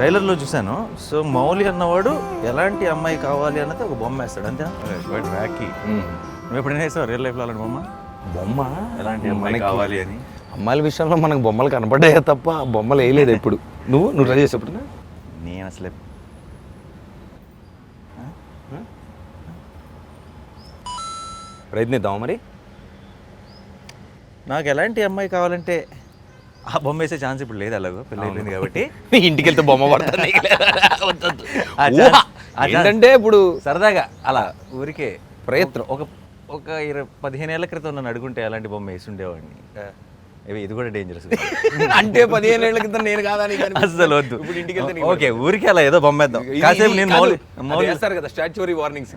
ట్రైలర్లో చూశాను. సో మౌలి అన్నవాడు ఎలాంటి అమ్మాయి కావాలి అన్నది ఒక బొమ్మ వేస్తాడు అంతే. రాఖీ నువ్వు ఎప్పుడైనా వేస్తావు రియల్ లైఫ్లో అలాంటి బొమ్మ? బొమ్మ ఎలాంటి అమ్మాయి కావాలి అని? అమ్మాయిల విషయంలో మనకు బొమ్మలు కనపడ్డాయే తప్ప బొమ్మలు వేయలేదు ఎప్పుడు. నువ్వు ట్రై చేసేప్పుడు నేను అసలు ప్రయత్నిద్దాం మరి. నాకు ఎలాంటి అమ్మాయి కావాలంటే ఆ బొమ్మ వేసే ఛాన్స్ ఇప్పుడు లేదు, అలాగో పెళ్ళి అయిపోయింది కాబట్టి. ఇంటికి వెళ్తే బొమ్మ పడుతుంది ఆ ఏంటంటే ఇప్పుడు సరదాగా అలా ఊరికే ప్రయత్నం. ఒక 15 ఏళ్ల క్రితం నన్ను అడుగుంటే అలాంటి బొమ్మ వేసి ఉండేవాడిని. ఇది కూడా డేంజరస్. అంటే 15 ఏళ్ల క్రితం నేను కాదా అసలు వద్దు. ఇప్పుడు ఇంటికి వెళ్తే ఓకే ఊరికి అలా ఏదో బొమ్మ వేద్దాం కాసేపు. నేను మౌలి చేస్తారు కదా స్టాచ్యూరీ వార్నింగ్స్.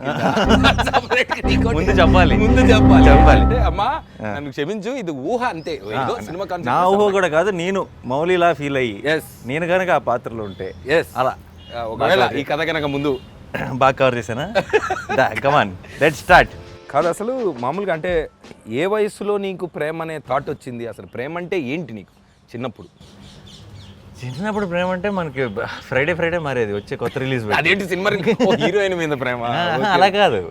ముందు చెప్పాలి అంటే అమ్మా నన్ను క్షమించు, ఇది ఊహ అంతే. సినిమా నా ఊహ కూడా కాదు, నేను మౌలిలా ఫీల్ అయ్యి నేను కనుక ఆ పాత్రలో ఉంటే అలా ఒకవేళ ఈ కథ కనుక ముందు బాగా కవర్ చేశానా? Come on let's start. కాదు అసలు మామూలుగా అంటే ఏ వయసులో నీకు ప్రేమ అనే థాట్ వచ్చింది? అసలు ప్రేమ అంటే ఏంటి నీకు చిన్నప్పుడు? చిన్నప్పుడు ప్రేమ అంటే మనకి ఫ్రైడే మారేది వచ్చే కొత్త రిలీజ్. అదేంటి సినిమా హీరోయిన్ మీద ప్రేమ? అలా కాదు,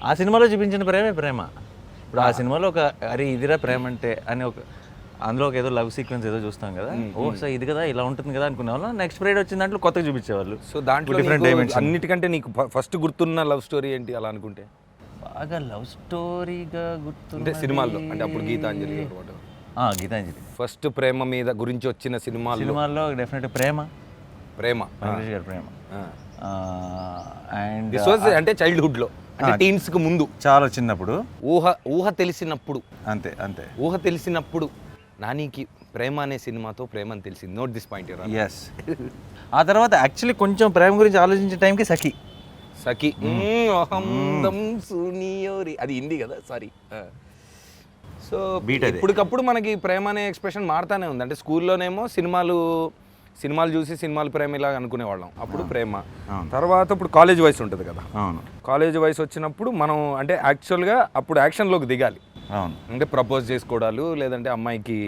ఆ సినిమాలో చూపించిన ప్రేమే ప్రేమ. ఇప్పుడు ఆ సినిమాలో ఒక అరే ఇదిరా ప్రేమ అంటే అని ఒక అందులో ఒక ఏదో లవ్ సీక్వెన్స్ ఏదో చూస్తాం కదా, ఓ సో ఇది కదా ఇలా ఉంటుంది కదా అనుకునే వాళ్ళు. నెక్స్ట్ ఫ్రైడే వచ్చిన దాంట్లో కొత్తగా చూపించేవాళ్ళు. సో దాంట్లో డిఫరెంట్ డైమెన్షన్. అన్నిటికంటే నీకు ఫస్ట్ గుర్తున్న లవ్ స్టోరీ ఏంటి అలా అనుకుంటే? బాగా లవ్ స్టోరీగా గుర్తుంటే సినిమాల్లో అంటే అప్పుడు గీతాంజలి గీతాంజలి ఫస్ట్ ప్రేమ మీద గురించి వచ్చిన సినిమాల్లో డెఫినెట్ ప్రేమ వెంకటేష్ గారి ప్రేమ. అండ్ అంటే చైల్డ్హుడ్ లో అంటే టీన్స్ కు ముందు చాలా చిన్నప్పుడు ఊహ తెలిసినప్పుడు అంతే ఊహ తెలిసినప్పుడు నానికి ప్రేమ అనే సినిమాతో ప్రేమ అని తెలిసింది. Note this point. ఎస్. ఆ తర్వాత యాక్చువల్లీ కొంచెం ప్రేమ గురించి ఆలోచించే టైంకి సఖి అది హిందీ కదా, సారీ. సో ఇప్పటికప్పుడు మనకి ప్రేమ అనే ఎక్స్ప్రెషన్ మారుతానే ఉంది. అంటే స్కూల్లోనేమో సినిమాలు చూసి సినిమాలు ప్రేమ ఇలా అనుకునేవాళ్ళం. అప్పుడు ప్రేమ. తర్వాత ఇప్పుడు కాలేజ్ వయసు ఉంటుంది కదా, కాలేజ్ వయసు వచ్చినప్పుడు మనం అంటే యాక్చువల్గా అప్పుడు యాక్షన్లోకి దిగాలి. అంటే ప్రపోజ్ చేసుకోవడాలు, లేదంటే అమ్మాయికి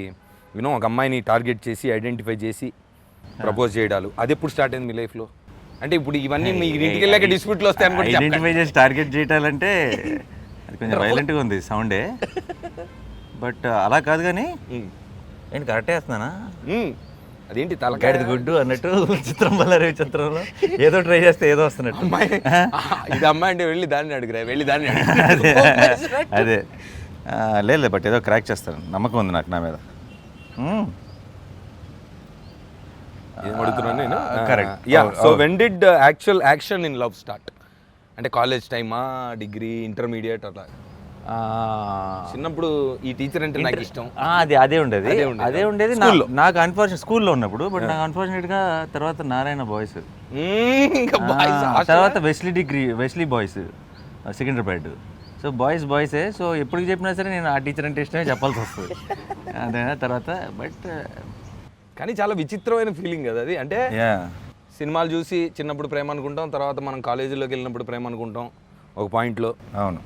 ఒక అమ్మాయిని టార్గెట్ చేసి ఐడెంటిఫై చేసి ప్రపోజ్ చేయడాలు. అది ఎప్పుడు స్టార్ట్ అయింది మీ లైఫ్లో? అంటే ఇప్పుడు ఇవన్నీ మీ ఇంటికి వెళ్ళాక డిస్ప్యూట్లు వస్తాయి అనుకుంటే ఐడెంటిఫై చేసి టార్గెట్ చేయటాలంటే అది కొంచెం వైలెంట్గా ఉంది సౌండే. బట్ అలా కాదు కానీ నేను కరెక్టే వేస్తున్నానా? అదేంటి తలకాయది గుడ్డు అన్నట్టు చిత్రం వల్ల చిత్రంలో ఏదో ట్రై చేస్తే ఏదో వస్తున్నట్టు. ఇది అమ్మాయి అంటే వెళ్ళి దాన్ని అడుగురా, వెళ్ళి దాన్ని అదే లేదు. బట్ ఏదో క్రాక్ చేస్తాను, నమ్మకం ఉంది నాకు నా మీద. Correct. So when did actual action in love start? అంటే కాలేజ్ టైమా, డిగ్రీ, ఇంటర్మీడియట్ అట్లా? చిన్నప్పుడు ఈ టీచర్ అంటే నాకు ఇష్టం అదే ఉండేది నాకు అన్ఫార్చునేట్ స్కూల్లో ఉన్నప్పుడు. బట్ నాకు అన్ఫార్చునేట్గా తర్వాత నారాయణ బాయ్స్, తర్వాత వెస్లీ బాయ్స్ సికింద్రాబాద్. సో బాయ్సే. సో ఎప్పటికి చెప్పినా సరే నేను ఆ టీచర్ అంటే ఇష్టమే చెప్పాల్సి వస్తుంది. అదే తర్వాత బట్ కానీ చాలా విచిత్రమైన ఫీలింగ్ కదా అది. అంటే సినిమాలు చూసి చిన్నప్పుడు ప్రేమ అనుకుంటాం, తర్వాత మనం కాలేజీలోకి వెళ్ళినప్పుడు ప్రేమ అనుకుంటాం ఒక పాయింట్లో. అవును,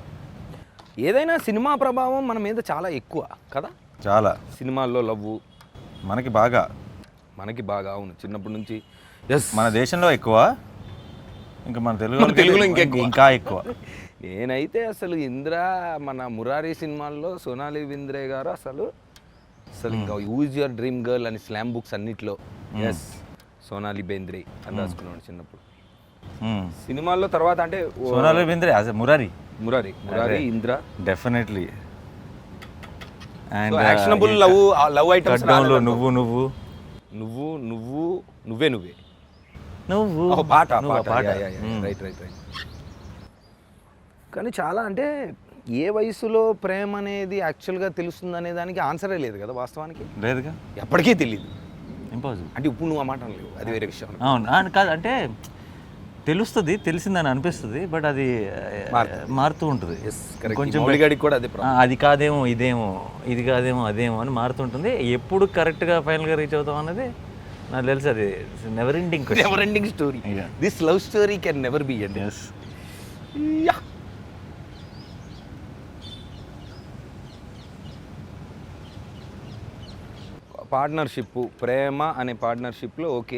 ఏదైనా సినిమా ప్రభావం మన మీద చాలా ఎక్కువ కదా. చాలా సినిమాల్లో లవ్ మనకి బాగా అవును చిన్నప్పటి నుంచి. మన దేశంలో ఎక్కువ, ఇంకా మన తెలుగులో ఇంకా ఎక్కువ. నేనైతే అసలు మన మురారి సినిమాల్లో సోనాలి బింద్రే గారు అసలు ఇంకా యూజ్ యువర్ డ్రీమ్ గర్ల్ అని స్లామ్ బుక్స్ అన్నిట్లో సోనాలి బేంద్రే అని రాసుకున్నాడు చిన్నప్పుడు. సినిమాల్లో తర్వాత అంటే Sonali Bendre Murari Indra definitely. And actionable love items నువ్వే పాట. రైట్. కానీ చాలా అంటే ఏ వయసులో ప్రేమ అనేది యాక్చువల్గా తెలుస్తుంది అనే దానికి ఆన్సరే లేదు కదా వాస్తవానికి. లేదుగా, ఎప్పటికీ తెలియదు. ఇంపాసిబుల్. అంటే ఇప్పుడు నువ్వు ఆ మాట అనలేవు, అది వేరే విషయం. అవును కాదు, అంటే తెలిసిందని అనిపిస్తుంది, బట్ అది మారుతూ ఉంటుంది. కొంచెం కూడా అది కాదేమో ఇదేమో, ఇది కాదేమో అదేమో అని మారుతుంటుంది. ఎప్పుడు కరెక్ట్గా ఫైనల్గా రీచ్ అవుతాం అన్నది నాకు తెలుసు. అది never ending story. This love story can never be end. Partnership, ప్రేమ అనే పార్ట్నర్షిప్లో ఓకే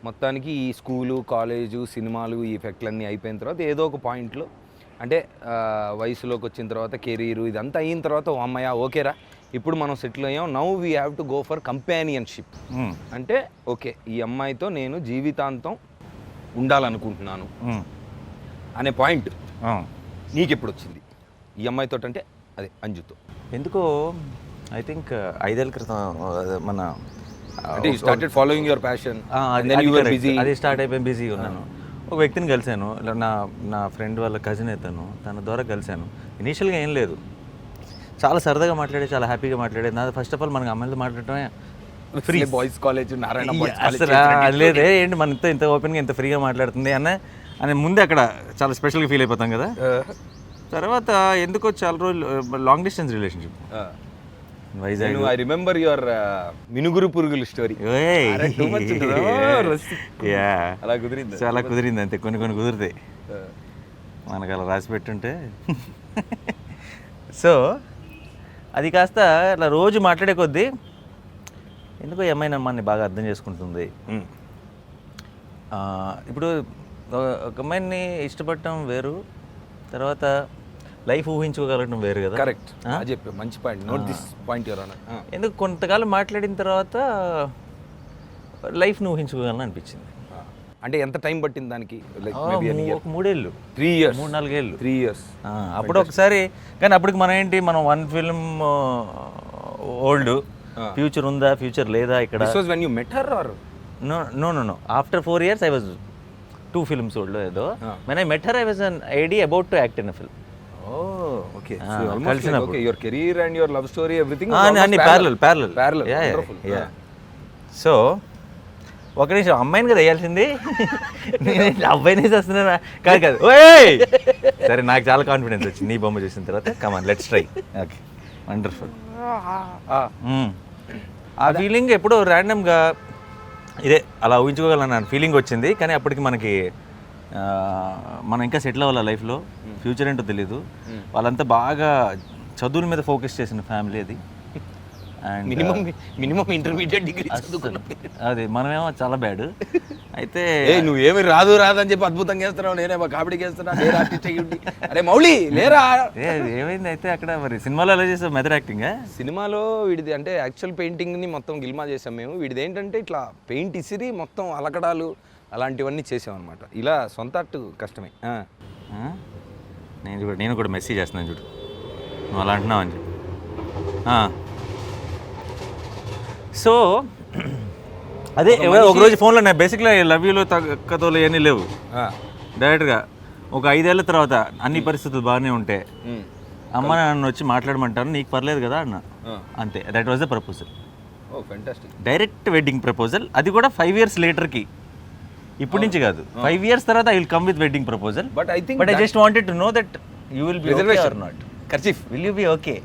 మొత్తానికి ఈ స్కూలు కాలేజు సినిమాలు ఈ ఎఫెక్ట్లన్నీ అయిపోయిన తర్వాత ఏదో ఒక పాయింట్లో అంటే వయసులోకి వచ్చిన తర్వాత కెరీరు ఇదంతా అయిన తర్వాత ఓ అమ్మయ్య ఓకేరా ఇప్పుడు మనం సెటిల్ అయ్యాం, now we have to go for companionship. అంటే ఓకే ఈ అమ్మాయితో నేను జీవితాంతం ఉండాలనుకుంటున్నాను అనే పాయింట్ నీకు ఎప్పుడు వచ్చింది ఈ అమ్మాయితో? అంటే అదే అంజుతో. ఎందుకో ఐ థింక్ 5 ఏళ్ళ క్రితం మన అంటే you started following your passion, అది స్టార్ట్ అయిపోయి బిజీగా ఉన్నాను. ఒక వ్యక్తిని కలిశాను, ఇలా నా ఫ్రెండ్ వాళ్ళ కజిన్ అవుతాను, తన ద్వారా కలిశాను. ఇనీషియల్గా ఏం లేదు, చాలా సరదాగా మాట్లాడే, చాలా హ్యాపీగా మాట్లాడేది. నా ఫస్ట్ ఆఫ్ ఆల్ మనకి అమ్మాయిలతో మాట్లాడటమే ఫ్రీ. బాయ్స్ కాలేజ్ నారాయణ అసలు లేదే ఏంటి మన ఇంత ఓపెన్గా ఇంత ఫ్రీగా మాట్లాడుతుంది అని ముందే అక్కడ చాలా స్పెషల్గా ఫీల్ అయిపోతాం కదా. తర్వాత ఎందుకో చాలా రోజులు long distance relationship Vizag. I remember your మినుగురు పురుగుల స్టోరీ. అలా కుదిరింది, చాలా కుదిరింది అంతే. కొన్ని కుదిరితాయి మనకు అలా రాసి పెట్టుంటే. సో అది కాస్త అలా రోజు మాట్లాడే కొద్దీ ఎందుకో ఏమైనా మనని బాగా అర్థం చేసుకుంటుంది. ఇప్పుడు ఒక అమ్మాయిని ఇష్టపడటం వేరు, తర్వాత లైఫ్ ఊహించుకోగలగడం వేరు కదా. కరెక్ట్, చెప్పి మంచి point, note this point your honour. ఎందుకు కొంతకాలం మాట్లాడిన తర్వాత లైఫ్ను ఊహించుకోగలను అనిపించింది. అంటే ఎంత టైం పట్టింది దానికి? ఒక 3 ఏళ్ళు, 3 years, 3-4 ఏళ్ళు, 3 years. అప్పుడు ఒకసారి. కానీ అప్పటికి మనం ఏంటి, మనం 1 film ఓల్డ్, ఫ్యూచర్ ఉందా ఫ్యూచర్ లేదా ఇక్కడ. This was when you met her or? No. After 4 years I was 2 films old ఏదో. When I met her I was an AD about to act in a film. Oh, okay. So almost like, okay, your career and your love story, everything అన్ని parallel. Wonderful. Yeah. So ఒక నిమిషం, అమ్మాయిని కదా వేయాల్సింది, నేను అబ్బాయిని వస్తున్నా కాదు. ఓయ్ సరే, నాకు చాలా కాన్ఫిడెన్స్ వచ్చింది నీ బొమ్మ చూసిన తర్వాత. Come on let's try. Okay, wonderful. ఆ ఫీలింగ్ ఎప్పుడో ర్యాండమ్గా ఇదే అలా ఊహించుకోగలన్న ఫీలింగ్ వచ్చింది. కానీ అప్పటికి మనకి మనం ఇంకా సెటిల్ అవ్వాలి లైఫ్లో, ఫ్యూచర్ ఏంటో తెలీదు. వాళ్ళంతా బాగా చదువుల మీద ఫోకస్ చేసిన ఫ్యామిలీ అది. అండ్ మినిమం ఇంటర్మీడియట్ డిగ్రీ అది మనమేమో చాలా బ్యాడ్. అయితే నువ్వేమి రాదు అని చెప్పి అద్భుతంగా చేస్తున్నావు, నేనేమో కామెడీ చేస్తున్నా, అరే మౌళి లేరా. ఏమైంది అయితే అక్కడ మరి సినిమాలో ఎలా చేసావు? Method acting. సినిమాలో వీడిది అంటే యాక్చువల్ పెయింటింగ్ని మొత్తం గిల్మా చేసాం మేము. వీడిది ఏంటంటే ఇట్లా పెయింట్ ఇసిరి మొత్తం అలకడాలు అలాంటివన్నీ చేసామన్నమాట. ఇలా సొంత అట్టు కష్టమే. నేను కూడా మెసేజ్ చేస్తున్నాను చూడు, నువ్వు అలా అంటున్నావు అని చెప్పి. సో అదే ఒకరోజు ఫోన్లో నేను బేసిక్గా లవ్ యూలో తగ్గతోలు ఏమీ లేవు. డైరెక్ట్గా ఒక 5 ఏళ్ళ తర్వాత అన్ని పరిస్థితులు బాగానే ఉంటే అమ్మ నన్ను వచ్చి మాట్లాడమంటాను, నీకు పర్లేదు కదా అన్న. అంతే, that was the proposal. Direct wedding proposal. అది కూడా 5 years లేటర్కి, ఇప్పటి నుంచి కాదు, 5 years తర్వాత I will come with wedding proposal. But I just wanted to know that you will be okay or not. Kerchief. Will you be okay?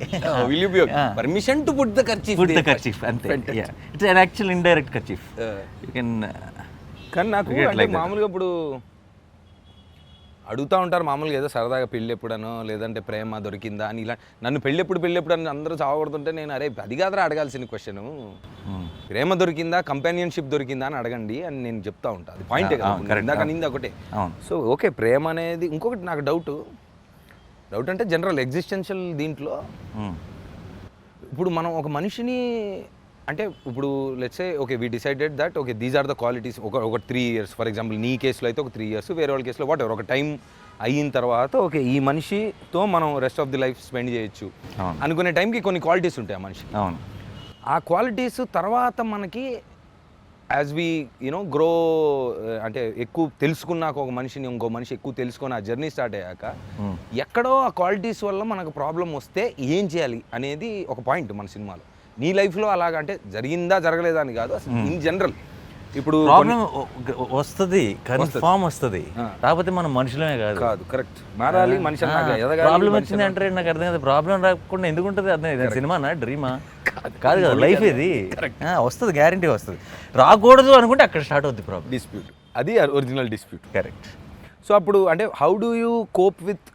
Will you be okay? Permission to put the kerchief. Put the kerchief. Ante. Yeah. It's an actual indirect kerchief. You can. కానీ నాకు అంటే మామూలుగా ఇప్పుడు అడుగుతూ ఉంటారు మామూలుగా, ఏదో సరదాగా పెళ్ళి ఎప్పుడనో లేదంటే ప్రేమ దొరికిందా అని. ఇలా నన్ను పెళ్ళి ఎప్పుడు అని అందరూ చావబడుతుంటే నేను అరే అది కాదురా అడగాల్సిన క్వశ్చన్, ప్రేమ దొరికిందా కంపానియన్షిప్ దొరికిందా అని అడగండి అని నేను చెప్తా ఉంటాను. అది పాయింటే కదా, ఇందాక నింది ఒకటే. సో ఓకే, ప్రేమ అనేది. ఇంకొకటి నాకు డౌట్ అంటే జనరల్ ఎగ్జిస్టెన్షియల్ దీంట్లో ఇప్పుడు మనం ఒక మనిషిని అంటే ఇప్పుడు let's say okay we decided that okay these are the qualities. ఒక 3 years ఫర్ ఎగ్జాంపుల్, నీ కేసులో అయితే ఒక 3 years, వేరే వాళ్ళ కేసులో వాట్ ఎవర్ ఒక టైం అయిన తర్వాత ఓకే ఈ మనిషితో మనం rest of the life spend చేయొచ్చు అనుకునే టైంకి కొన్ని క్వాలిటీస్ ఉంటాయి ఆ మనిషి. ఆ క్వాలిటీస్ తర్వాత మనకి యాజ్ వీ యూనో గ్రో అంటే ఎక్కువ తెలుసుకున్నాక ఒక మనిషిని ఇంకో మనిషి ఎక్కువ తెలుసుకొని ఆ జర్నీ స్టార్ట్ అయ్యాక ఎక్కడో ఆ క్వాలిటీస్ వల్ల మనకు ప్రాబ్లం వస్తే ఏం చేయాలి అనేది ఒక పాయింట్ మన సినిమాలో. నీ లైఫ్లో అలాగ అంటే జరిగిందా జరగలేదా అని కాదు, ఇన్ జనరల్ ఇప్పుడు ప్రాబ్లం వస్తుంది, కన్ఫామ్ వస్తుంది, కాకపోతే మనం మనుషులమే కాదు. కరెక్ట్, మారాలి మనిషి. ప్రాబ్లం వచ్చింది అంటే నాకు అర్థం కాదు, ప్రాబ్లం రాకుండా ఎందుకు ఉంటుంది అర్థం. సినిమానా డ్రీమా కాదు కదా, లైఫ్ ఇది వస్తుంది, గ్యారంటీ వస్తుంది. రాకూడదు అనుకుంటే అక్కడ స్టార్ట్ అవుతుంది ప్రాబ్లం, డిస్ప్యూట్. అది ఒరిజినల్ డిస్ప్యూట్. కరెక్ట్. సో అప్పుడు అంటే how do you cope with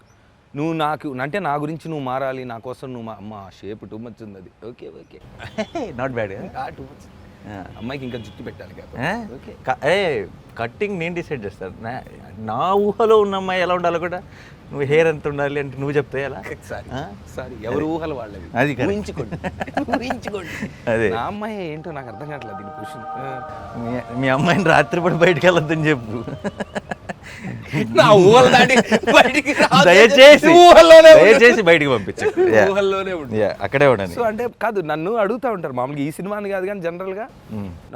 నువ్వు నాకు అంటే నా గురించి నువ్వు మారాలి, నా కోసం నువ్వు అమ్మ షేప్ టూ మచ్ ఉంది, అది okay not bad, too much అమ్మాయికి ఇంకా జుట్టు పెట్టాలి కట్టింగ్ నేను డిసైడ్ చేస్తాను. నా ఊహలో ఉన్న అమ్మాయి ఎలా ఉండాలో కూడా నువ్వు హెయిర్ ఎంత ఉండాలి అంటే నువ్వు చెప్తే ఎలా? సారీ ఎవరు ఊహలు వాళ్ళవి, అది ఊహించుకోండి. అదే నా అమ్మాయి ఏంటో నాకు అర్థం కావట్లేదు దీని క్వశ్చన్. మీ అమ్మాయిని రాత్రిపూట బయటకు వెళ్ళొద్దని చెప్పు. నా ఊహలు దాటి బయటికి దయచేసి బయటికి పంపించు, ఊహల్లోనే అక్కడే ఉండండి. సో అంటే కాదు, నన్ను అడుగుతూ ఉంటారు మామూలుగా, ఈ సినిమా అని కాదు కానీ జనరల్గా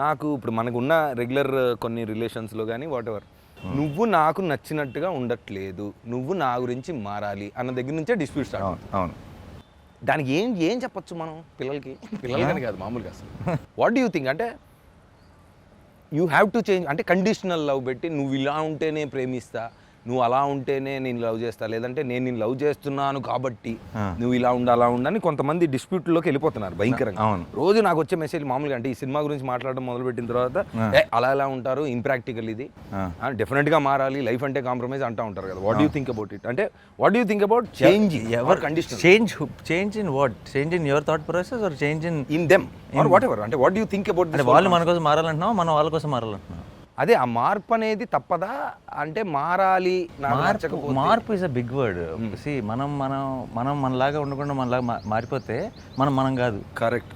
నాకు ఇప్పుడు మనకు ఉన్న రెగ్యులర్ కొన్ని రిలేషన్స్లో కానీ వాట్ ఎవర్, నువ్వు నాకు నచ్చినట్టుగా ఉండట్లేదు, నువ్వు నా గురించి మారాలి అన్న దగ్గర నుంచే డిస్ప్యూట్ స్టార్ట్. అవును. దానికి ఏం చెప్పొచ్చు మనం పిల్లలకని కాదు మామూలుగా అసలు వాట్ డూ యూ థింక్? అంటే యూ హ్యావ్ టు చేంజ్ అంటే కండిషనల్ లవ్ పెట్టి నువ్వు ఇలా ఉంటేనే ప్రేమిస్తా, నువ్వు అలా ఉంటేనే నేను లవ్ చేస్తా, లేదంటే నేను నిన్ను లవ్ చేస్తున్నాను కాబట్టి నువ్వు ఇలా ఉండాలి అలా ఉండని కొంతమంది డిస్ప్యూట్లోకి వెళ్ళిపోతున్నారు భయంకరంగా. అవును. రోజు నాకు వచ్చే మెసేజ్ మామూలుగా అంటే ఈ సినిమా గురించి మాట్లాడడం మొదలుపెట్టిన తర్వాత అలా ఎలా ఉంటారు, ఇంప్రాక్టికల్ ఇది, డెఫినెట్గా మారాలి, లైఫ్ అంటే కాంప్రమైజ్ అంటూ ఉంటారు కదా. What do think about it? అంటే what do think about change ever condition? Change in what? Change in your thought process or change in them or whatever? అంటే వాట్ డూ థింక్ అబౌట్? అంటే వాళ్ళు మన కోసం మారాలంటున్నావు, మనం వాళ్ళ కోసం మారాలంటున్నాం. అదే ఆ మార్పు అనేది తప్పదా? అంటే మారాలి, మార్పు is a big word. See మనం మనలాగా ఉండకుండా మనలాగా మారిపోతే మనం కాదు. కరెక్ట్.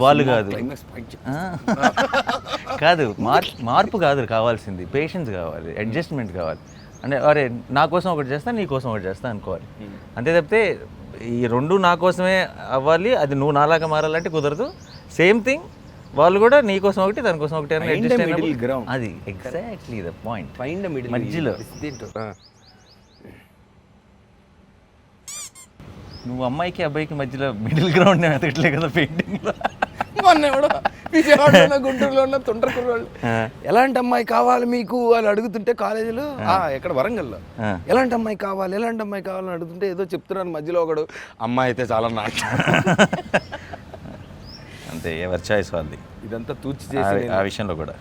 వాళ్ళు కాదు. కాదు, మార్పు కాదు కావాల్సింది, పేషెన్స్ కావాలి, అడ్జస్ట్మెంట్ కావాలి. అంటే అరే నా కోసం ఒకటి చేస్తా, నీ కోసం ఒకటి చేస్తా అనుకోవాలి. అంతే తప్పితే ఈ రెండు నా కోసమే అవ్వాలి, అది నువ్వు నాలాగా మారాలంటే కుదరదు. సేమ్ థింగ్ వాళ్ళు కూడా నీ కోసం ఒకటి, దానికోసం ఒకటి అని అది exactly the point. Find middle మధ్యలో. నువ్వు అమ్మాయికి అబ్బాయికి మధ్యలో మిడిల్ గ్రౌండ్ ఎతకట్లే కదా పెయింటింగ్లో. మొన్న ఎవడో విజయవాడలో గుంటూరులో ఉన్న తొండరకుర్రోళ్ళు ఎలాంటి అమ్మాయి కావాలి మీకు అని అడుగుతుంటే కాలేజీలో, ఎక్కడ వరంగల్లో ఎలాంటి అమ్మాయి కావాలని అడుగుతుంటే ఏదో చెప్తున్నాను, మధ్యలో ఒకడు అమ్మాయి అయితే చాలా నాకు అంతే, ఎవరి చాయిస్ వాళ్ళది. ఇదంతా తూచి చేసి ఆ విషయంలో కూడా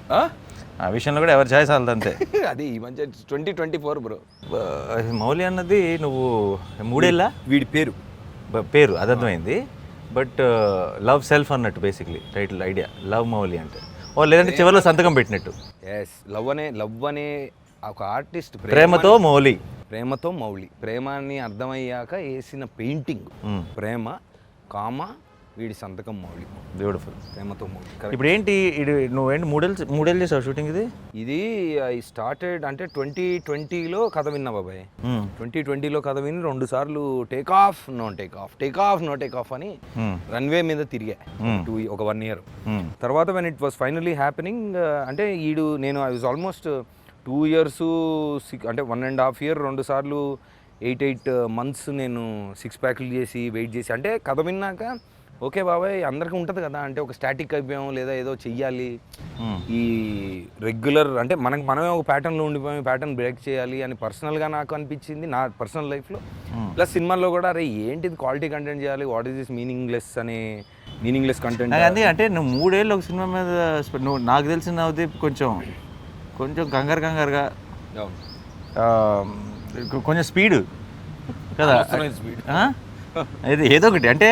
ఎవరి చాయిస్ వాళ్ళది అంతే. అది ఈ మధ్య 2024 బ్రో. మౌలి అన్నది నువ్వు మూడేళ్ళ వీడి పేరు అది అర్థమైంది. బట్ లవ్ సెల్ఫ్ అన్నట్టు basically title idea, love Mouli అంటే. లేదంటే చివరిలో సంతకం పెట్టినట్టు. ఎస్, లవ్ అనే ఒక ఆర్టిస్ట్ ప్రేమతో మౌలి, ప్రేమాన్ని అర్థమయ్యాక వేసిన పెయింటింగ్ ప్రేమ కామ వీడి సంతకం మౌలి. బ్యూటిఫుల్. ప్రేమతో మౌలి. ఇప్పుడు ఏంటి నువ్వేంటి మూడేళ్ళు చేసావు షూటింగ్? ఇది ఐ స్టార్టెడ్ అంటే 2020లో కథ విన్నా బాబాయ్. 2020లో కథ విని 2 సార్లు take off no take off అని రన్వే మీద తిరిగా ఒక 1 year. తర్వాత when it was finally happening అంటే నేను ఐ వాజ్ ఆల్మోస్ట్ 2 years అంటే 1.5 year 2 సార్లు 8 months నేను 6 ప్యాక్లు చేసి వెయిట్ చేసి, అంటే కథ విన్నాక ఓకే బాబాయ్ అందరికీ ఉంటుంది కదా, అంటే ఒక స్టాటిక్ అయిపోయాం లేదా ఏదో చెయ్యాలి, ఈ రెగ్యులర్ అంటే మనమే ఒక ప్యాటర్న్లో ఉండిపోయాం, ప్యాటర్న్ బ్రేక్ చేయాలి అని పర్సనల్గా నాకు అనిపించింది నా పర్సనల్ లైఫ్లో. ప్లస్ సినిమాల్లో కూడా అరే ఏంటిది క్వాలిటీ కంటెంట్ చేయాలి, what is this meaningless content. అంటే నువ్వు 3 ఏళ్ళు ఒక సినిమా మీద నువ్వు నాకు తెలిసిన నవదీప్ కొంచెం కంగారుగా కొంచెం స్పీడ్ కదా, ఏదో ఒకటి అంటే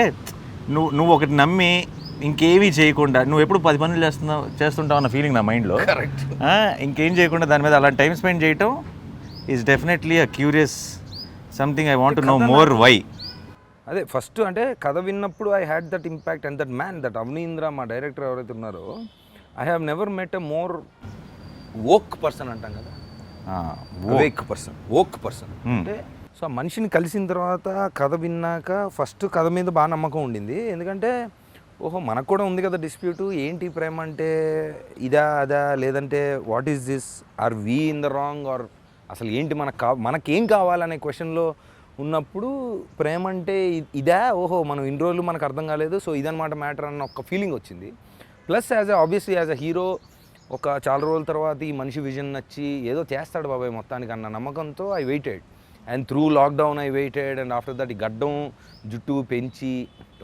నువ్వు ఒకటి నమ్మి ఇంకేమీ చేయకుండా నువ్వు ఎప్పుడు 10 పనులు చేస్తుంటావు అన్న ఫీలింగ్ నా మైండ్లో. ఇంకేం చేయకుండా దాని మీద అలా టైం స్పెండ్ చేయటం is definitely a curious something. I want to know more why. అదే ఫస్ట్ అంటే కథ విన్నప్పుడు I had that impact and that Avanindra మా డైరెక్టర్ ఎవరైతే ఉన్నారో, I have never met a more woke person అంటాం కదా, వోక్ పర్సన్ అంటే. సో ఆ మనిషిని కలిసిన తర్వాత కథ విన్నాక ఫస్ట్ కథ మీద బాగా నమ్మకం ఉండింది. ఎందుకంటే ఓహో మనకు కూడా ఉంది కదా డిస్ప్యూటు, ఏంటి ప్రేమ అంటే అదా లేదంటే what is this, are we in the wrong, or అసలు ఏంటి మనకేం కావాలనే క్వశ్చన్లో ఉన్నప్పుడు ప్రేమ అంటే ఓహో మనం ఇన్ని రోజులు మనకు అర్థం కాలేదు, సో ఇదన్నమాట మ్యాటర్ అన్న ఒక ఫీలింగ్ వచ్చింది. Plus obviously as a hero ఒక చాలా రోజుల తర్వాత ఈ మనిషి విజన్ నచ్చి ఏదో చేస్తాడు బాబాయ్ మొత్తానికి అన్న నమ్మకంతో I weighted. And through lockdown I weighted. And after that ఈ గడ్డం జుట్టు పెంచి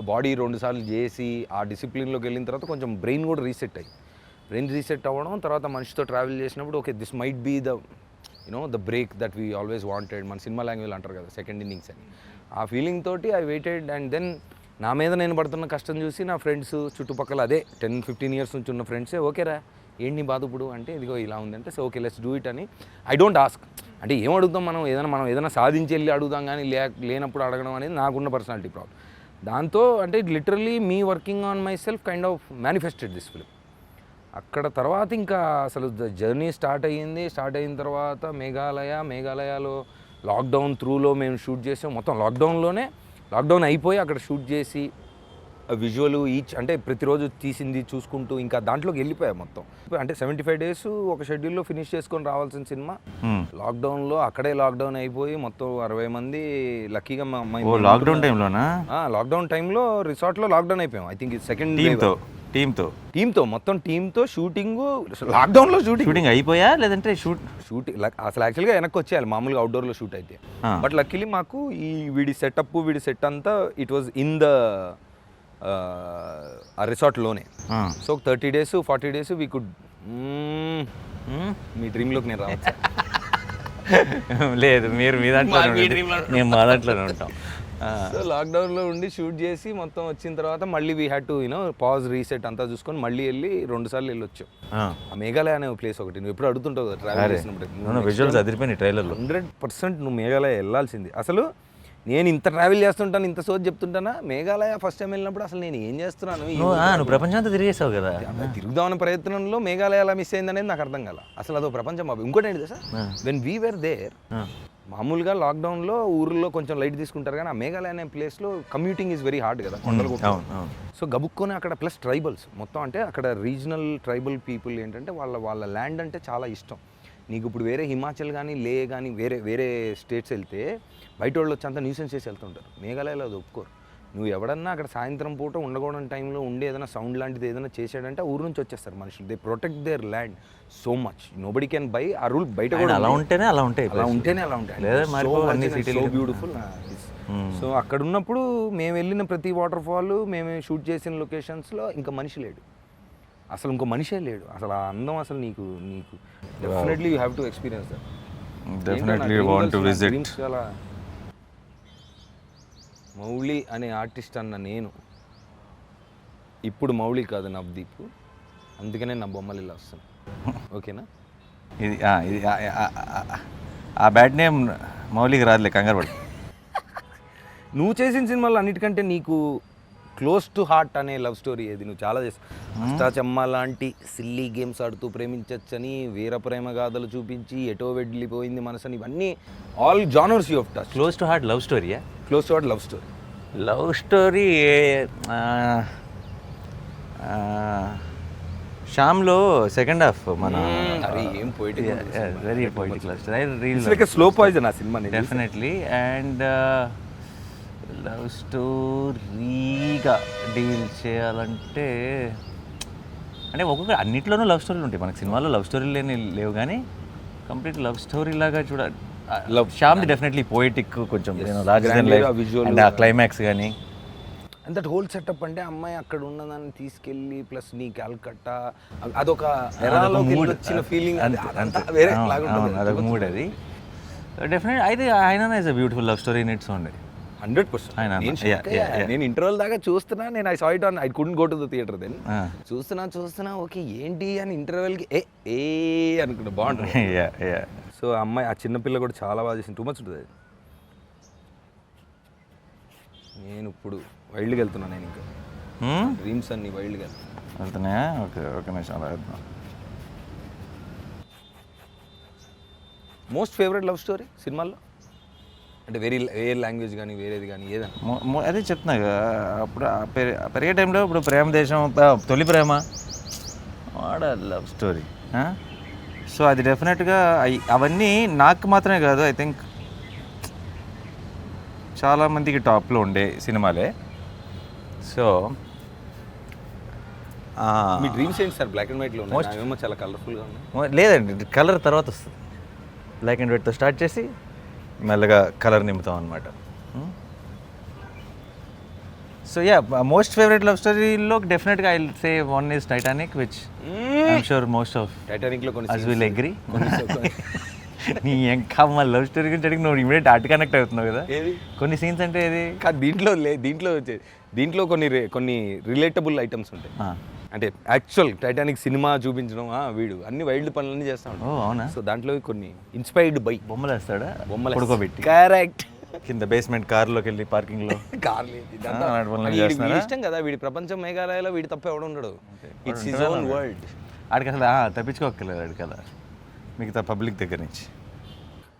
బాడీ 2 సార్లు చేసి ఆ డిసిప్లిన్లోకి వెళ్ళిన తర్వాత కొంచెం బ్రెయిన్ కూడా రీసెట్ అవ్వడం, తర్వాత మనిషితో ట్రావెల్ చేసినప్పుడు okay this might be the break that we always wanted. మన సినిమా లాంగ్వేజ్ అంటారు కదా సెకండ్ ఇన్నింగ్స్ అని, ఆ ఫీలింగ్ తోటి ఐ వెయిటెడ్. అండ్ దెన్ నా మీద నేను పడుతున్న కష్టం చూసి నా ఫ్రెండ్స్ చుట్టుపక్కల అదే 10-15 ఇయర్స్ నుంచి ఉన్న ఫ్రెండ్సే ఓకేరా ఏంటి నీ బాధ ఇప్పుడు అంటే ఇదిగో ఇలా ఉందంటే so okay let's do it అని ఐ డోంట్ ఆస్క్. అంటే ఏం అడుగుతాం మనం ఏదైనా సాధించి వెళ్ళి అడుగుతాం కానీ లేనప్పుడు అడగడం అనేది నాకున్న పర్సనాలిటీ ప్రాబ్లం. దాంతో అంటే literally me working on my self kind of manifested this film. అక్కడ తర్వాత ఇంకా అసలు జర్నీ స్టార్ట్ అయిన తర్వాత మేఘాలయలో లాక్డౌన్ త్రూలో మేము షూట్ చేసాం. మొత్తం లాక్డౌన్ అయిపోయి అక్కడ షూట్ చేసి విజువల్ ఈచ్ అంటే ప్రతిరోజు తీసింది చూసుకుంటూ ఇంకా దాంట్లోకి వెళ్ళిపోయాం మొత్తం. అంటే 75 days ఒక షెడ్యూల్లో ఫినిష్ చేసుకొని రావాల్సిన సినిమా లాక్డౌన్లో అక్కడే లాక్డౌన్ అయిపోయి మొత్తం 60 మంది లక్కీగా లాక్డౌన్ టైంలో రిసార్ట్లో లాక్డౌన్ అయిపోయాం. ఐ థింక్ సెకండ్ టీంతో మొత్తం టీంతో షూటింగ్ లాక్డౌన్లో షూటింగ్ అయిపోయా లేదంటే షూటింగ్ అసలు యాక్చువల్గా వెనక్కి వచ్చేయాలి మామూలుగా అవుట్డోర్లో షూట్ అయితే. బట్ లక్కీలీ మాకు ఈ వీడి సెట్ అంతా it was in the uh రిసార్ట్లోనే. So 30 days 40 days we could me డ్రీమ్లోకి నేను రావచ్చు. లేదు మీరు మీ దాంట్లో మేము మా దాంట్లోనే ఉంటాం. సో లాక్డౌన్లో ఉండి షూట్ చేసి మొత్తం వచ్చిన తర్వాత మళ్ళీ we had to pause reset అంతా చూసుకొని మళ్ళీ వెళ్ళి 2 సార్లు వెళ్ళొచ్చాం. ఆ మేఘాలయ అనే ప్లేస్ ఒకటి నువ్వు ఎప్పుడు అడుగుతుంటావు కదా ట్రావెల్ చేసినప్పుడు. విజువల్స్ అదిరిపోయినాయి ట్రైలర్లో. 100% నువ్వు మేఘాలయ వెళ్ళాల్సింది. అసలు నేను ఇంత ట్రావెల్ చేస్తుంటాను ఇంత సోచ్ చెప్తుంటానా, మేఘాలయ ఫస్ట్ టైం వెళ్ళినప్పుడు అసలు నేను ఏం చేస్తున్నాను. నువ్వు ప్రపంచం అంతా తిరిగేసావు కదా. తిరుగుదామన్న ప్రయత్నంలో మేఘాలయ ఎలా మిస్ అయింది అనేది నాకు అర్థం కాల. అసలు అదో ప్రపంచం. ఇంకోటి ఏంటి sir, when we were there మామూలుగా లాక్డౌన్లో ఊర్లో కొంచెం లైట్ తీసుకుంటారు కానీ ఆ మేఘాలయ అనే ప్లేస్లో కమ్యూటింగ్ ఈజ్ వెరీ హార్డ్ కదా, కొండలు. సో గబుక్కొని అక్కడ ప్లస్ ట్రైబల్స్ మొత్తం, అంటే అక్కడ రీజనల్ ట్రైబల్ పీపుల్ ఏంటంటే వాళ్ళ ల్యాండ్ అంటే చాలా ఇష్టం. నీకు ఇప్పుడు వేరే హిమాచల్ కానీ కానీ వేరే స్టేట్స్ వెళ్తే బయట వాళ్ళు వచ్చి అంతా న్యూసెన్స్ చేసి వెళ్తుంటారు. మేఘాలయలో అది ఒప్పుకోరు. నువ్వు ఎవడన్నా అక్కడ సాయంత్రం పూట ఉండకూడని టైంలో ఉండి ఏదైనా సౌండ్ లాంటిది ఏదైనా చేసాడంటే ఊరు నుంచి వచ్చేస్తారు మనుషులు. They protect there land so much. Nobody can buy. ఆ రూల్ బయట కూడా అలా ఉంటేనే అలా ఉంటాయి. So beautiful. సో అక్కడ ఉన్నప్పుడు మేము వెళ్ళిన ప్రతి వాటర్ ఫాల్, మేము షూట్ చేసిన లొకేషన్స్లో ఇంకా మనిషి లేడు, అసలు ఇంకో మనిషే లేడు. అసలు ఆ అందం అసలు నీకు definitely you have to experience that. Definitely want to visit. చాలా మౌళి అనే ఆర్టిస్ట్ అన్న నేను ఇప్పుడు మౌళి కాదు నవదీప్, అందుకనే నా బొమ్మలు ఇలా వస్తాను. ఓకేనా? ఇది ఆ బ్యాడ్ నేమ్ మౌలికి రాదులే, కంగారు పడు. నువ్వు చేసిన సినిమాలో అన్నిటికంటే నీకు క్లోజ్ టు హార్ట్ అనే లవ్ స్టోరీ ఏది? నువ్వు చాలా చేస్తావు. అష్టాచమ్మ లాంటి సిల్లీ గేమ్స్ ఆడుతూ ప్రేమించచ్చని, వీర ప్రేమ గాథలు చూపించి, ఎటో వెళ్ళిపోయింది మనసుని, ఇవన్నీ all genres you have touch. Close to heart love స్టోరీయా? Close to heart love story శ్యామ్లో సెకండ్ హాఫ్ మన ఏం poetic, very poetic love story. Slow poison ఆ సినిమా డెఫినెట్లీ. అండ్ లవ్ స్టోరీగా డీల్ చేయాలంటే అంటే ఒక్కొక్క అన్నిట్లోనూ లవ్ స్టోరీలు ఉంటాయి. మనకి సినిమాలో లవ్ స్టోరీలు లేవు కానీ కంప్లీట్ లవ్ స్టోరీ లాగా చూడాలి. శ్యామ్ది డెఫినెట్లీ పోయిటిక్, కొంచెం అండ్ ఆ క్లైమాక్స్ కానీ అండ్ దట్ హోల్ సెటప్. అంటే అమ్మాయి అక్కడ ఉన్నదాన్ని తీసుకెళ్ళి ప్లస్ నీ క్యాల్కట్టా అదొక వచ్చిన ఫీలింగ్, అదొక మూడ్. అది డెఫినెట్ అయితే ఆయన is a beautiful love story in its own. 100%. నేను ఇంటర్వెల్ దాకా చూస్తున్నా, నేను I saw it on, I couldn't go to the theatre then. చూస్తున్నా ఓకే ఏంటి అని ఇంటర్వెల్కి ఏ అనుకున్నా బాగుంటుంది. సో అమ్మాయి ఆ చిన్నపిల్ల కూడా చాలా బాగా చేసింది. టూ మచ్ ఉంటుంది అది. నేను ఇప్పుడు వైల్డ్కి వెళ్తున్నా. నేను ఇంకా డ్రీమ్స్ అన్ని వైల్డ్గా వెళ్తున్నాయా? ఓకే ఓకే, నేను చాలా వెళ్తున్నా. మోస్ట్ ఫేవరెట్ లవ్ స్టోరీ సినిమాల్లో అంటే వేరే లాంగ్వేజ్ కానీ వేరేది కానీ ఏదైనా? అదే చెప్తున్నా కదా, అప్పుడు పెరిగే టైంలో ఇప్పుడు ప్రేమ దేశం, తొలి ప్రేమ, వాడ లవ్ స్టోరీ. సో అది డెఫినెట్గా అవన్నీ నాకు మాత్రమే కాదు, ఐ థింక్ చాలామందికి టాప్లో ఉండే సినిమాలే. సో మీ డ్రీమ్స్ ఏంటి సార్? బ్లాక్ అండ్ వైట్లో ఉన్నాయి, చాలా కలర్ఫుల్గా ఉన్నాయి. లేదండి, కలర్ తర్వాత వస్తుంది. బ్లాక్ అండ్ వైట్తో స్టార్ట్ చేసి మెల్లగా కలర్ నింపుతాం అనమాట. So yeah, most favourite love స్టోరీలో డెఫినెట్గా I will say one is Titanic, which I'm sure most of టైటానిక్లో కొన్ని as will agree. నీ ఇంకా మా లవ్ స్టోరీ గురించి అడిగి నువ్వు ఇమీడియట్ అటు కనెక్ట్ అవుతున్నావు కదా. ఏది కొన్ని సీన్స్ అంటే ఏది కాదు దీంట్లో కొన్ని రిలేటబుల్ ఐటమ్స్ ఉంటాయి. అంటే యాక్చువల్ టైటానిక్ సినిమా చూపించడం వీడు అన్ని వైల్డ్ పనులన్నీ చేస్తా ఉంటాడు. ఓ అవునా. సో దాంట్లో కొన్ని ఇన్స్పైర్డ్ బై బొమ్మలు వేస్తాడా, బొమ్మలు పడుకోబెట్టి కరెక్ట్ కింద బేస్మెంట్ కార్లోకి వెళ్ళి పార్కింగ్లో ఇష్టం కదా వీడి ప్రపంచం. మేఘాలయలో వీడి తప్ప ఎవడు ఉండడు. It's his own world. ఆడికి అసలు తప్పించుకోక్కర్లేదు ఆడికి కదా మిగతా పబ్లిక్ దగ్గర నుంచి.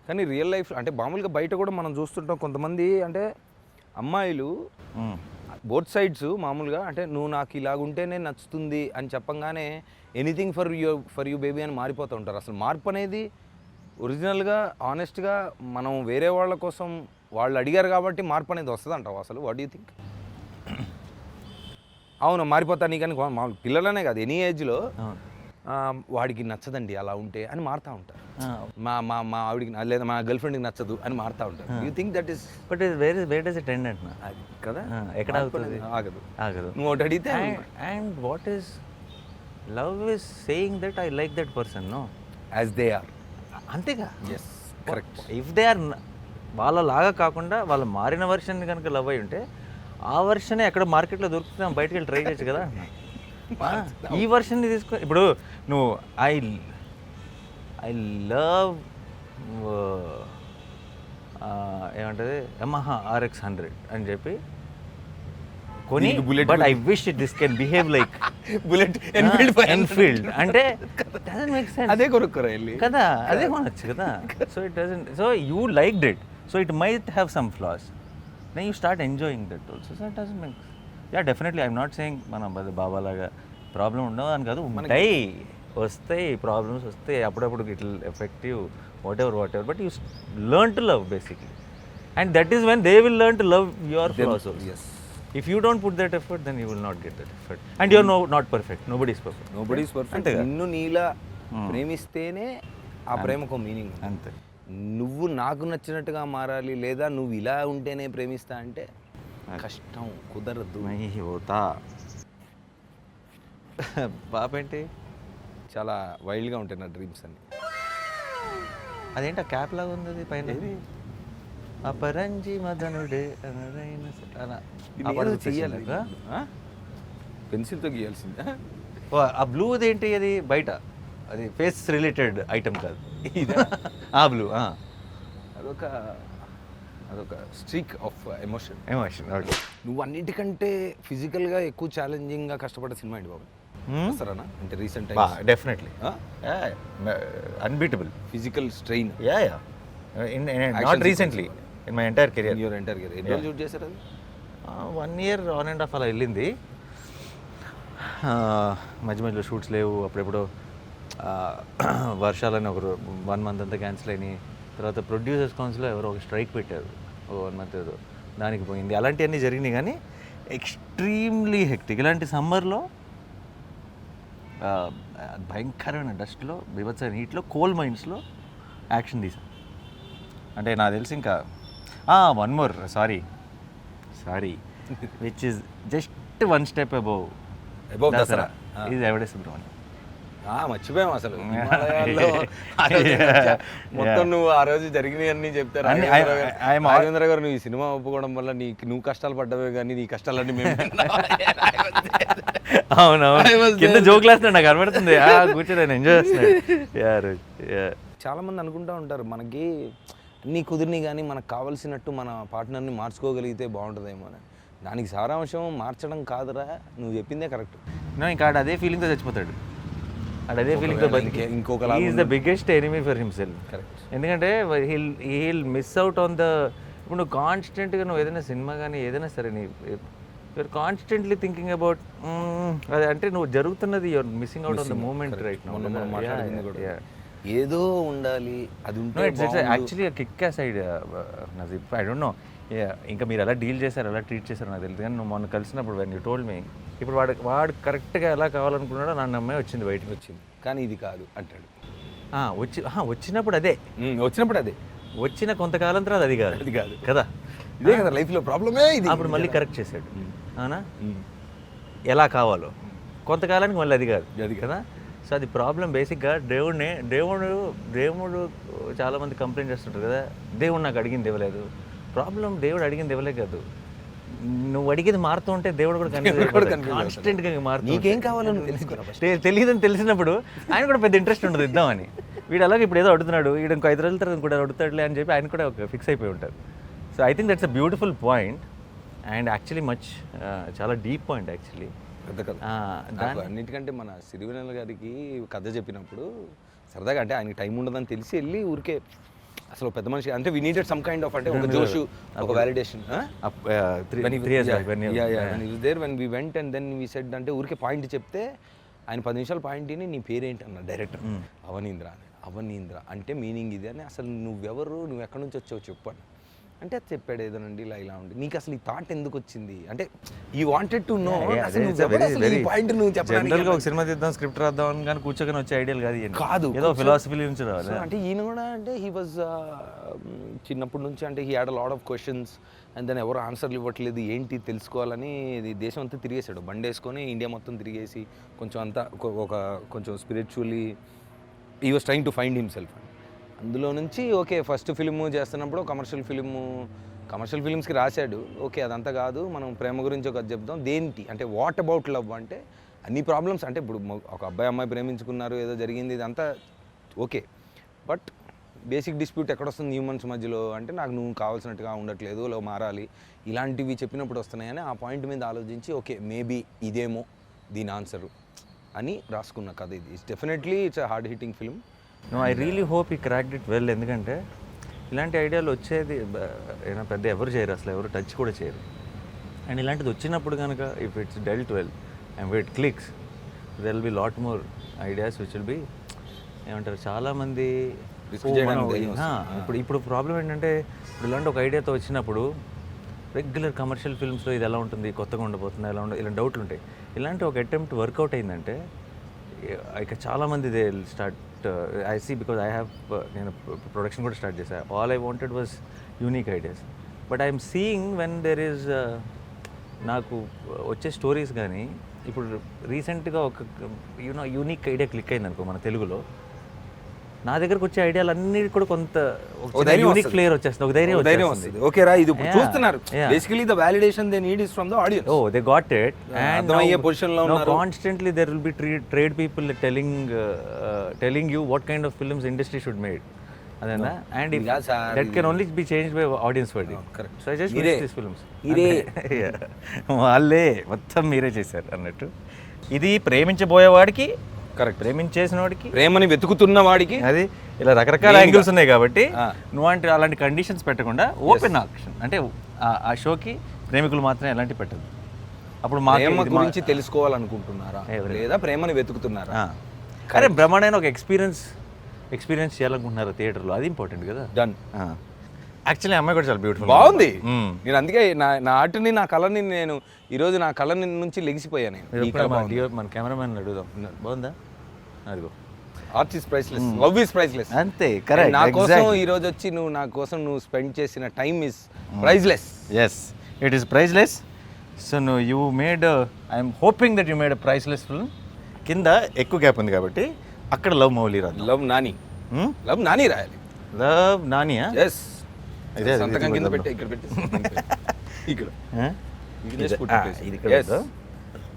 కానీ రియల్ లైఫ్ అంటే మామూలుగా బయట కూడా మనం చూస్తుంటాం కొంతమంది అంటే అమ్మాయిలు బోత్ సైడ్స్ మామూలుగా అంటే నువ్వు నాకు ఇలాగుంటేనే నచ్చుతుంది అని చెప్పంగానే ఎనీథింగ్ ఫర్ యూ బేబీ అని మారిపోతూ ఉంటారు. అసలు మార్పు అనేది ఒరిజినల్గా ఆనెస్ట్గా మనం వేరే వాళ్ళ కోసం వాళ్ళు అడిగారు కాబట్టి మార్పు అనేది వస్తుంది అంటావు అసలు? What you think? అవును మారిపోతా నీ కానీ మామూలు పిల్లలనే కాదు ఎనీ ఏజ్లో వాడికి నచ్చదండి అలా ఉంటే అని మారుతూ ఉంటారు. మా ఆవిడికి లేదా మా గర్ల్ ఫ్రెండ్కి నచ్చదు అని మారుతూ ఉంటారు. You think that is but where does it end అంటున్నా కదా? ఎక్కడ ఆగుతుంది? ఆగదు. నువ్వు ఒకటి అడిగితే and what is love is saying that I like that person no as they are. అంతేగా. Yes correct. If they are వాళ్ళలాగా కాకుండా వాళ్ళ మారిన వర్షన్ కనుక లవ్ అయి ఉంటే ఆ వర్షనే ఎక్కడ మార్కెట్లో దొరుకుతున్నాం బయటకు వెళ్ళి ట్రై చేయొచ్చు కదా. ఈ వర్షన్ని తీసుకో. ఇప్పుడు నువ్వు ఐ లవ్ ఏమంటది యమహా RX 100 అని చెప్పి కొని but I wish this can behave like Bullet Enfield అంటే డజంట్ మేక్ సెన్స్. అదే కొనుక్కోరా వెళ్ళి కదా, అదే కొనొచ్చు కదా. So it doesn't, so you liked it, so it might have some flaws, then you start enjoying that also. So it doesn't make. Yeah definitely I'm not saying మన బాబాలాగా problem ఉండవు అని కాదు, ఉంటాయి, వస్తాయి ప్రాబ్లమ్స్ వస్తాయి అప్పుడప్పుడు, it will effective whatever, but you learn to love basically, and that is when they will learn to love your flaws also. Yes. If you don't put that effort, then you will not get that effort. And you're not perfect. Nobody is perfect. Nobody is perfect. నిన్ను నీలా ప్రేమిస్తేనే ఆ ప్రేమకు meaning. అంతే. నువ్వు నాకు నచ్చినట్టుగా మారాలి లేదా నువ్వు ఇలా ఉంటేనే ప్రేమిస్తా అంటే కష్టం, కుదరదు. హోతా. పాప ఏంటి చాలా వైల్డ్గా ఉంటాయి నా డ్రీమ్స్ అన్ని. అదేంటి ఆ క్యాప్ లాగా ఉంది అది పైన? అపరంజి మదనుడే పెన్సిల్తో గీయాల్సిందా? ఆ బ్లూ ఏంటి అది బయట, అది ఫేస్ రిలేటెడ్ ఐటమ్ కాదు ఆ బ్లూ. అదొక స్ట్రీక్ ఆఫ్ ఎమోషన్. ఓకే. నువ్వు అన్నిటికంటే ఫిజికల్గా ఎక్కువ ఛాలెంజింగ్గా కష్టపడ్డ సినిమా ఏంటి బాబు? సరేనా అంటే recent definitely unbeatable physical strain. Not recently in my entire career. Your entire career ఎన్ని రోజులు షూట్ చేశారు అది? 1 year ఆన్ అండ్ ఆఫ్ అలా వెళ్ళింది. మధ్య మధ్యలో షూట్స్ లేవు, అప్పుడెప్పుడు వర్షాలని 1 month అంతా క్యాన్సిల్ అయినాయి. తర్వాత ప్రొడ్యూసర్స్ కౌన్సిల్లో ఎవరో ఒక స్ట్రైక్ పెట్టారు 1 month ఏదో, దానికి పోయింది. అలాంటివన్నీ జరిగినాయి కానీ ఎక్స్ట్రీమ్లీ హెక్టిక్. ఇలాంటి సమ్మర్లో భయంకరమైన డస్ట్లో, బీభత్సమైన హీట్లో, కోల్ మైన్స్లో యాక్షన్ తీసాం. అంటే నాకు తెలిసి ఇంకా one more sorry which is just 1 step above Dasara is ఎవడే సుబ్రహ్మణ్యం. మర్చిపోయాం అసలు. మొత్తం నువ్వు ఆ రోజు జరిగినవి అన్నీ చెప్తారు. రాఘవేంద్ర గారు నువ్వు ఈ సినిమా ఒప్పుకోవడం వల్ల నువ్వు కష్టాలు పడ్డవే కానీ నీ కష్టాలన్నీ మేము. అవునవును, కింద జోక్ వేస్తున్నాడు, నాకు కనబడుతుంది, కూర్చొని ఎంజాయ్ చేస్తున్నాడు. చాలా మంది అనుకుంటూ ఉంటారు మనకి అన్నీ కుదిరిని కానీ మనకు కావాల్సినట్టు మన పార్ట్నర్ని మార్చుకోగలిగితే బాగుంటుందేమో అని. దానికి సారాంశం మార్చడం కాదురా, నువ్వు చెప్పిందే కరెక్ట్. ఇంకా అదే ఫీలింగ్తో చచ్చిపోతాడు, అదే ఫీలింగ్తో బతికే ఇంకొక is the biggest enemy for himself. Correct. ఎందుకంటే he'll miss out on the, ఇప్పుడు నువ్వు కాన్స్టెంట్గా నువ్వు ఏదైనా సినిమా కానీ ఏదైనా సరే యూఆర్ కాన్స్టెంట్లీ థింకింగ్ అబౌట్ అది, అంటే నువ్వు జరుగుతున్నది you're missing out on the moment right now. ఏదో ఉండాలి అది ఉంటే actually kick side Najeeb. I don't know ఇంకా మీరు ఎలా డీల్ చేశారు, ఎలా ట్రీట్ చేశారు నాకు తెలియదు, కానీ నువ్వు మొన్న కలిసినప్పుడు వెన్ యూ టోల్డ్ మీ, ఇప్పుడు వాడు కరెక్ట్గా ఎలా కావాలనుకున్నాడో నన్ను అమ్మాయి వచ్చింది, బయటకు వచ్చింది, కానీ ఇది కాదు అంటాడు. వచ్చినప్పుడు అదే వచ్చిన కొంతకాలం తర్వాత అది కాదు కదా, ఇదే కదా లైఫ్లో ప్రాబ్లమే ఇది. అప్పుడు మళ్ళీ కరెక్ట్ చేశాడు, అవునా, ఎలా కావాలో కొంతకాలానికి మళ్ళీ అది కాదు కదా. సో అది ప్రాబ్లం బేసిక్గా దేవుడు చాలామంది కంప్లైంట్ చేస్తుంటారు కదా, దేవుడు నాకు అడిగింది ఇవ్వలేదు. ప్రాబ్లం దేవుడు అడిగింది ఇవ్వలే కాదు, నువ్వు అడిగేది మారుతూ ఉంటే దేవుడు కూడా కాన్స్టెంట్గా మారుతూ. నీకేం కావాలని తెలియదని తెలిసినప్పుడు ఆయన కూడా పెద్ద ఇంట్రెస్ట్ ఉండదు ఇద్దామని. వీడు అలాగే ఇప్పుడు ఏదో అడుగుతున్నాడు, వీడు ఇంకో 5 రోజుల తర్వాత కూడా అడుగుతాడులే అని చెప్పి ఆయన కూడా ఒక ఫిక్స్ అయిపోయి ఉంటారు. So I think that's a beautiful point and actually చాలా డీప్ పాయింట్ యాక్చువల్లీ. పెద్ద కథ అన్నిటికంటే మన సిరివెన్నెల గారికి కథ చెప్పినప్పుడు సరదాగా, అంటే ఆయనకి టైం ఉండదని తెలిసి వెళ్ళి ఊరికే అసలు పెద్ద మనిషి అంటే we needed some kind of అంటే ఒక జోషు, ఒక validation. There when we went and then we said అంటే ఊరికే పాయింట్ చెప్తే ఆయన 10 నిమిషాల పాయింట్ ని నీ పేరేంటి అన్న డైరెక్టర్. అవనీంద్ర అంటే మీనింగ్ ఇది అని. అసలు నువ్వెవరు, నువ్వు ఎక్కడి నుంచి వచ్చావు చెప్పు అని అంటే అది చెప్పాడు ఏదోనండి ఇలా ఉంది. నీకు అసలు ఈ థాట్ ఎందుకు వచ్చింది అంటే you wanted to no point నువ్వు జనరల్గా ఒక సినిమా తీద్దాం స్క్రిప్ట్ రాద్దాం అని కానీ కూర్చొని వచ్చే ఐడియాలు కాదు, ఏదో ఫిలాసఫీ నుంచి రావాలి. అంటే ఈయన కూడా అంటే హీ వాజ్ చిన్నప్పటి నుంచి అంటే he had a lot of questions and దాన్ని ఎవరు ఆన్సర్లు ఇవ్వట్లేదు, ఏంటి తెలుసుకోవాలని దేశం అంతా తిరిగేసాడు, బండి వేసుకొని ఇండియా మొత్తం తిరిగేసి కొంచెం అంతా కొంచెం spiritually he was trying to find himself. అందులో నుంచి ఓకే ఫస్ట్ ఫిల్ము చేస్తున్నప్పుడు కమర్షియల్ ఫిల్మ్స్కి రాశాడు. ఓకే అదంతా కాదు, మనం ప్రేమ గురించి ఒక చెప్దాం. దేంటి అంటే వాట్ అబౌట్ లవ్ అంటే అన్ని ప్రాబ్లమ్స్ అంటే ఇప్పుడు ఒక అబ్బాయి అమ్మాయి ప్రేమించుకున్నారు, ఏదో జరిగింది, ఇదంతా ఓకే. బట్ బేసిక్ డిస్ప్యూట్ ఎక్కడొస్తుంది హ్యూమన్స్ మధ్యలో అంటే నాకు నువ్వు కావాల్సినట్టుగా ఉండట్లేదు, లో మారాలి, ఇలాంటివి చెప్పినప్పుడు వస్తున్నాయని ఆ పాయింట్ మీద ఆలోచించి ఓకే మేబీ ఇదేమో దీని ఆన్సరు అని రాసుకున్న కథ ఇది. It's definitely it's a hard hitting film. No I really hope ఈ క్రాక్డ్ ఇట్ వెల్. ఎందుకంటే ఇలాంటి ఐడియాలు వచ్చేది పెద్ద ఎవరు చేయరు, అసలు ఎవరు టచ్ కూడా చేయరు. అండ్ ఇలాంటిది వచ్చినప్పుడు కనుక if it's dwelt well and it clicks there will be lot more ideas which will be ఏమంటారు చాలామంది. ఇప్పుడు ప్రాబ్లం ఏంటంటే ఇప్పుడు ఇలాంటి ఒక ఐడియాతో వచ్చినప్పుడు రెగ్యులర్ కమర్షియల్ ఫిల్మ్స్లో ఇది ఎలా ఉంటుంది, కొత్తగా ఉండబోతుంది, ఎలా ఉంటుంది, ఇలా డౌట్లు ఉంటాయి. ఇలాంటి ఒక అటెంప్ట్ వర్కౌట్ అయిందంటే ఇక చాలామంది they start I see because I have నేను ప్రొడక్షన్ కూడా స్టార్ట్ చేశాను. All I wanted was unique ideas. But I'm seeing when there is నాకు వచ్చే స్టోరీస్ కానీ ఇప్పుడు రీసెంట్గా ఒక యూనిక్ ఐడియా క్లిక్ అయింది అనుకో మన తెలుగులో, నా దగ్గరకు వచ్చే ఐడియాలు అన్ని కూడా కొంత యూనిక్ ఫ్లేవర్ వచ్చేస్తుంది, ఒక ధైర్యం వస్తుంది. ఓకే రా ఇది చూస్తున్నారు basically the validation they need is from the audience. Oh they got it and అయ్యే పొజిషన్ లో ఉన్నారు. Constantly there will be trade people telling you what kind of films industry should made అదేనా. And that can only be changed by audience wording. So I just miss this films. వాళ్ళే మొత్తం మీరే చేశారు అన్నట్టు. ఇది ప్రేమించబోయేవాడికి correct, ప్రేమించేసిన వాడికి, ప్రేమని వెతుకుతున్న వాడికి, అది ఇలా రకరకాల యాంగిల్స్ ఉన్నాయి కాబట్టి నువ్వు అంటే అలాంటి కండిషన్స్ పెట్టకుండా ఓపెన్ ఆప్షన్ అంటే ఆ షోకి ప్రేమికులు మాత్రమే ఎలాంటి పెట్టదు. అప్పుడు మా గురించి తెలుసుకోవాలనుకుంటున్నారా లేదా ప్రేమని వెతుకుతున్నారా, అరే బ్రహ్మాండమైన ఒక ఎక్స్పీరియన్స్ చేయాలనుకుంటున్నారు థియేటర్లో, అది ఇంపార్టెంట్ కదా. డన్. యాక్చువల్లీ అమ్మాయి కూడా చాలా బ్యూటిఫుల్, బాగుంది. నేను అందుకే నా ఆర్ట్ని నా కళని నేను ఈరోజు నా కళ నుంచి లెగిసిపోయాను. మన కెమెరామెన్ అడుగుదాం, బాగుందా? అదిగో art is priceless, love is priceless. అంతే, కరెక్ట్. నా కోసం ఈ రోజు వచ్చి నా కోసం నువ్వు స్పెండ్ చేసిన time is priceless. Yes, it is priceless. So you made, I'm hoping that you made a priceless film. కింద ఎక్కువ గ్యాప్ ఉంది కాబట్టి అక్కడ లవ్ మౌలి రాదు, లవ్ నాని, లవ్ నాని రాయాలి. లవ్ నానియా? ఎస్. సంతకం కింద పెట్టి ఇక్కడ పెట్టి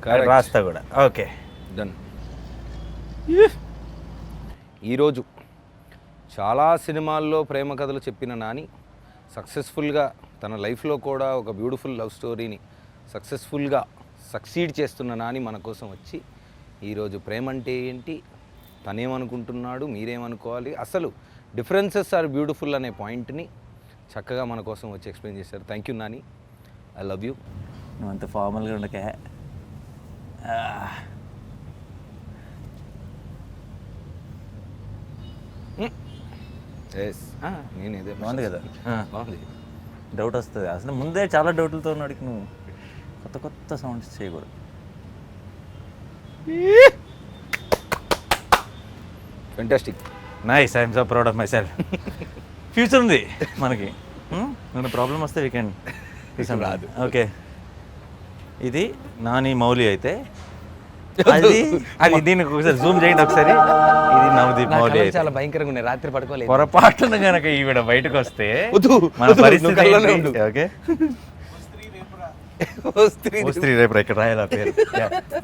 ఇక్కడ రాస్తా కూడా. Okay done. ఈరోజు చాలా సినిమాల్లో ప్రేమ కథలు చెప్పిన నాని సక్సెస్ఫుల్గా తన లైఫ్లో కూడా ఒక బ్యూటిఫుల్ లవ్ స్టోరీని సక్సెస్ఫుల్గా సక్సీడ్ చేస్తున్న నాని మన కోసం వచ్చి ఈరోజు ప్రేమ అంటే ఏంటి, తనేమనుకుంటున్నాడు, మీరేమనుకోవాలి, అసలు డిఫరెన్సెస్ ఆర్ బ్యూటిఫుల్ అనే పాయింట్ని చక్కగా మన కోసం వచ్చి ఎక్స్ప్లెయిన్ చేశారు. Thank you Nani, I love you. నువ్వు అంత ఫార్మల్గా ఉండకే. నేను ఇదే బాగుంది కదా, బాగుంది. డౌట్ వస్తుంది అసలు ముందే, చాలా డౌట్లతో ఉన్నాడికి నువ్వు కొత్త సౌండ్స్ చేయకూడదు. Fantastic, nice, I'm so proud of my self. Future ఉంది మనకి, నేను ప్రాబ్లం వస్తే వీ కెన్ రాదు. ఓకే, ఇది నాని మౌలి అయితే అది దీనికి ఒకసారి జూమ్ చేయండి ఒకసారి. ఇది నవదీప్ నా మౌలి కళ్ళు చాలా భయంకరంగా ఉన్నాయి, రాత్రి పడుకోలేదు. పొరపాటున గనక ఈవిడ బయటకు వస్తే వద్దు, మన వద్దు, పరిస్థితి నువ్వు కళ్ళలోనే ఏంటి? ఉండు. ఓకే, ఓ స్త్రీ ఓ స్త్రీ రేపురా, ఇక్కడ రాయాలి ఆ పేరు.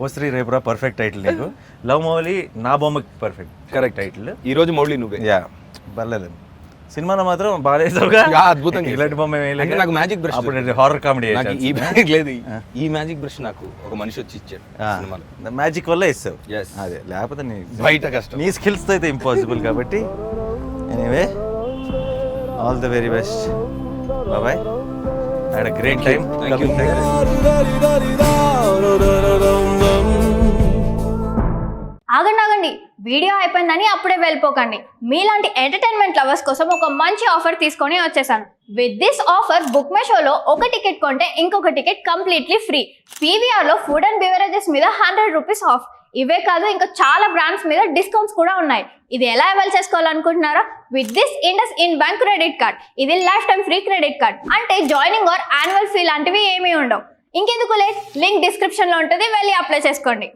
ఓ స్త్రీ రేపురా పర్ఫెక్ట్ టైటిల్ నీకు. లవ్ మౌలి నా బొమ్మకి పర్ఫెక్ట్ కరెక్ట్ టైటిల్. ఈ రోజు మౌళి నువ్వే. యా బర్లేదు. సినిమాలో మాత్రం బాగాలేసావుగా, అద్భుతంగా ఇలాంటి బొమ్మ ఏమీ అంటే లేదు. నాకు మ్యాజిక్ బ్రష్ అప్పుడు హారర్ కామెడీ నాకు ఈ మ్యాజిక్ లేదు. ఈ మ్యాజిక్ బ్రష్ నాకు ఒక మనిషి వచ్చి ఇచ్చాడు సినిమాలో. మ్యాజిక్ వల్ల ఇస్తావు. Yes. అదే, లేకపోతే బయట కష్టం. నీ స్కిల్స్తో అయితే ఇంపాసిబుల్. కాబట్టి anyway, all the very best. Boy, had a great time. ఆగండి, వీడియో అయిపోయిందని అప్పుడే వెళ్ళిపోకండి. మీలాంటి ఎంటర్టైన్మెంట్ లవర్స్ కోసం ఒక మంచి ఆఫర్ తీసుకొని వచ్చేసాను. With this offer book my షోలో ఒక టికెట్ కొంటే ఇంకొక టికెట్ కంప్లీట్లీ ఫ్రీ. పీవీఆర్లో ఫుడ్ అండ్ బెవరేజెస్ మీద 100 రూపీస్ ఆఫ్. ఇవే కాదు, ఇంకా చాలా బ్రాండ్స్ మీద డిస్కౌంట్స్ కూడా ఉన్నాయి. ఇది ఎలా అవైల్ చేసుకోవాలనుకుంటున్నారా? With this IndusInd bank credit card. ఇది lifetime free credit card. అంటే జాయినింగ్ ఆర్ యాన్యువల్ ఫీ లాంటివి ఏమీ ఉండవు. ఇంకెందుకు లేట్, లింక్ డిస్క్రిప్షన్లో ఉంటుంది, వెళ్ళి అప్లై చేసుకోండి.